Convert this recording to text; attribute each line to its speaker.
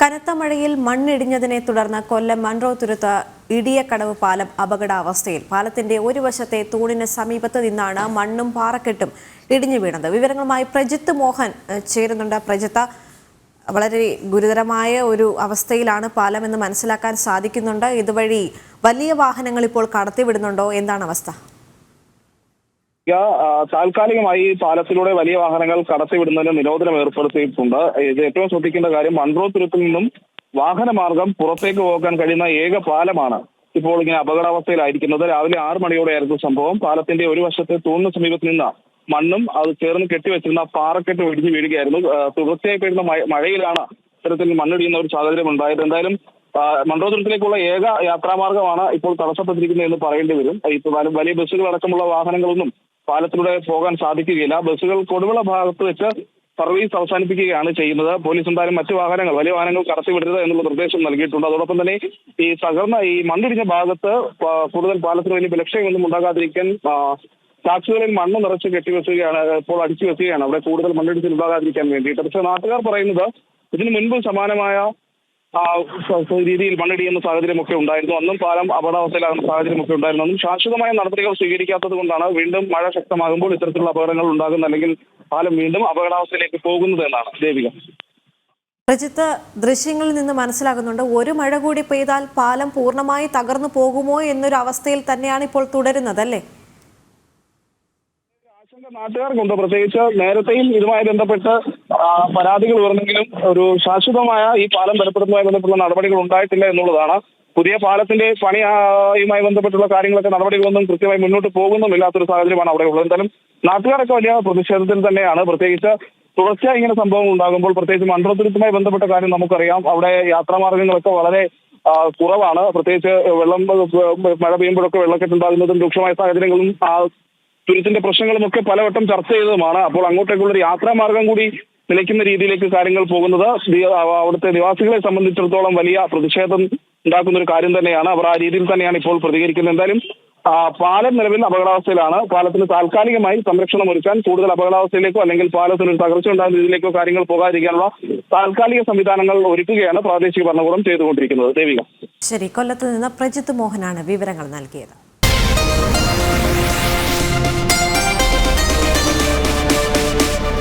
Speaker 1: കനത്ത മഴയിൽ മണ്ണിടിഞ്ഞതിനെ തുടർന്ന് കൊല്ലം മൺറോത്തുരുത്ത് ഇടിയക്കടവ് പാലം അപകടാവസ്ഥയിൽ. പാലത്തിന്റെ ഒരു വശത്തെ തൂണിന് സമീപത്ത് നിന്നാണ് മണ്ണും പാറക്കെട്ടും ഇടിഞ്ഞു വീണത്. വിവരങ്ങളുമായി പ്രജിത്ത് മോഹൻ ചേരുന്നുണ്ട്. പ്രജിത്ത്, വളരെ ഗുരുതരമായ ഒരു അവസ്ഥയിലാണ് പാലമെന്ന് മനസ്സിലാക്കാൻ സാധിക്കുന്നുണ്ട്. ഇതുവഴി വലിയ വാഹനങ്ങൾ ഇപ്പോൾ കടത്തിവിടുന്നുണ്ടോ? എന്താണ് അവസ്ഥ?
Speaker 2: താൽക്കാലികമായി പാലത്തിലൂടെ വലിയ വാഹനങ്ങൾ കടത്തിവിടുന്നതിന് നിരോധനം ഏർപ്പെടുത്തിയിട്ടുണ്ട്. ഇത് ഏറ്റവും ശ്രദ്ധിക്കേണ്ട കാര്യം, മൺറോത്തുരുത്തിൽ നിന്നും വാഹനമാർഗം പുറത്തേക്ക് പോകാൻ കഴിയുന്ന ഏക പാലമാണ് ഇപ്പോൾ ഇങ്ങനെ അപകടാവസ്ഥയിലായിരിക്കുന്നത്. രാവിലെ 6 മണിയോടെയായിരുന്നു സംഭവം. പാലത്തിന്റെ ഒരു വശത്തെ തൂണിന് സമീപത്ത് നിന്ന് മണ്ണും അത് ചേർന്ന് കെട്ടിവെച്ചിരുന്ന പാറക്കെട്ട് ഇടിഞ്ഞു വീഴുകയായിരുന്നു. തുടർച്ചയായി പെയ്യുന്ന മഴയിലാണ് ഇത്തരത്തിൽ മണ്ണിടിയുന്ന ഒരു സാഹചര്യം ഉണ്ടായത്. എന്തായാലും മൺറോത്തുരുത്തിലേക്കുള്ള ഏക യാത്രാമാർഗമാണ് ഇപ്പോൾ തടസ്സപ്പെട്ടിരിക്കുന്നത് എന്ന് പറയേണ്ടി വരും. വലിയ ബസ്സുകൾ അടക്കമുള്ള വാഹനങ്ങളൊന്നും പാലത്തിലൂടെ പോകാൻ സാധിക്കുകയില്ല. ബസ്സുകൾ കൊടുവിള ഭാഗത്ത് വെച്ച് സർവീസ് അവസാനിപ്പിക്കുകയാണ് ചെയ്യുന്നത്. പോലീസ് എന്തായാലും മറ്റു വാഹനങ്ങൾ, വലിയ വാഹനങ്ങൾ കടത്തിവിടരുത് എന്നുള്ള നിർദ്ദേശം നൽകിയിട്ടുണ്ട്. അതോടൊപ്പം തന്നെ ഈ മണ്ണിടിഞ്ഞ ഭാഗത്ത് കൂടുതൽ പാലത്തിന് വലിയ ബലക്ഷയമൊന്നും ഉണ്ടാകാതിരിക്കാൻ ടാക്സികളിൽ മണ്ണ് നിറച്ച് കെട്ടിവെക്കുകയാണ്, ഇപ്പോൾ അടിച്ചു വെക്കുകയാണ് അവിടെ കൂടുതൽ മണ്ണിടിച്ചിൽ ഉണ്ടാകാതിരിക്കാൻ വേണ്ടിയിട്ട്. പക്ഷേ നാട്ടുകാർ പറയുന്നത് ഇതിനു മുൻപ് സമാനമായ രീതിയിൽ മണ്ണിടിയുന്ന സാഹചര്യമൊക്കെ ഉണ്ടായിരുന്നു. അന്നും പാലം അപകടാവസ്ഥയിലാകുന്ന സാഹചര്യമൊക്കെ ഉണ്ടായിരുന്നു. അന്നും ശാശ്വതമായ നടപടികൾ സ്വീകരിക്കാത്തത് കൊണ്ടാണ് വീണ്ടും മഴ ശക്തമാകുമ്പോൾ ഇത്തരത്തിലുള്ള അപകടങ്ങൾ ഉണ്ടാകുന്നത്, അല്ലെങ്കിൽ പാലം വീണ്ടും അപകടാവസ്ഥയിലേക്ക് പോകുന്നത് എന്നാണ് ദേവിക.
Speaker 1: പ്രജിത്ത്, ദൃശ്യങ്ങളിൽ നിന്ന് മനസ്സിലാകുന്നുണ്ട്, ഒരു മഴ കൂടി പെയ്താൽ പാലം പൂർണ്ണമായി തകർന്നു പോകുമോ എന്നൊരു അവസ്ഥയിൽ തന്നെയാണ് ഇപ്പോൾ തുടരുന്നത്, അല്ലേ?
Speaker 2: നാട്ടുകാർക്കുണ്ട്. പ്രത്യേകിച്ച് നേരത്തെയും ഇതുമായി ബന്ധപ്പെട്ട് പരാതികൾ ഉയർന്നെങ്കിലും ഒരു ശാശ്വതമായ ഈ പാലം ബലപ്പെടുത്തുന്നതുമായി ബന്ധപ്പെട്ടുള്ള നടപടികൾ ഉണ്ടായിട്ടില്ല എന്നുള്ളതാണ്. പുതിയ പാലത്തിന്റെ പണിയുമായി ബന്ധപ്പെട്ടുള്ള കാര്യങ്ങളൊക്കെ നടപടികളൊന്നും കൃത്യമായി മുന്നോട്ട് പോകുന്നുമില്ലാത്തൊരു സാഹചര്യമാണ് അവിടെ ഉള്ളത്. എന്തായാലും നാട്ടുകാരൊക്കെ വലിയ പ്രതിഷേധത്തിൽ തന്നെയാണ്. പ്രത്യേകിച്ച് തുടർച്ചയായി ഇങ്ങനെ സംഭവങ്ങൾ ഉണ്ടാകുമ്പോൾ, പ്രത്യേകിച്ച് മൺറോത്തുരുത്തുമായി ബന്ധപ്പെട്ട കാര്യം നമുക്കറിയാം. അവിടെ യാത്രാമാർഗങ്ങളൊക്കെ വളരെ കുറവാണ്. പ്രത്യേകിച്ച് മഴ പെയ്യുമ്പോഴൊക്കെ വെള്ളക്കെട്ടുണ്ടാകുന്നതും രൂക്ഷമായ സാഹചര്യങ്ങളും തുരുത്തിന്റെ പ്രശ്നങ്ങളുമൊക്കെ പലവട്ടം ചർച്ച ചെയ്തതുമാണ്. അപ്പോൾ അങ്ങോട്ടേക്കുള്ള ഒരു യാത്രാമാർഗം കൂടി നിലയ്ക്കുന്ന രീതിയിലേക്ക് കാര്യങ്ങൾ പോകുന്നത് അവിടുത്തെ നിവാസികളെ സംബന്ധിച്ചിടത്തോളം വലിയ പ്രതിഷേധം ഉണ്ടാക്കുന്ന ഒരു കാര്യം തന്നെയാണ്. അവർ ആ രീതിയിൽ തന്നെയാണ് ഇപ്പോൾ പ്രതികരിക്കുന്നത്. എന്തായാലും പാലം നിലവിൽ അപകടാവസ്ഥയിലാണ്. പാലത്തിന് താൽക്കാലികമായി സംരക്ഷണം ഒരുക്കാൻ, കൂടുതൽ അപകടാവസ്ഥയിലേക്കോ അല്ലെങ്കിൽ പാലത്തിന് ഒരു തകർച്ച ഉണ്ടാകുന്ന രീതിയിലേക്കോ കാര്യങ്ങൾ പോകാതിരിക്കാനുള്ള താൽക്കാലിക സംവിധാനങ്ങൾ ഒരുക്കുകയാണ് പ്രാദേശിക ഭരണകൂടം ചെയ്തുകൊണ്ടിരിക്കുന്നത്. ദേവിക.
Speaker 1: ശരി, കൊല്ലത്ത് നിന്ന് പ്രജിത്ത് മോഹനാണ് വിവരങ്ങൾ നൽകിയത്.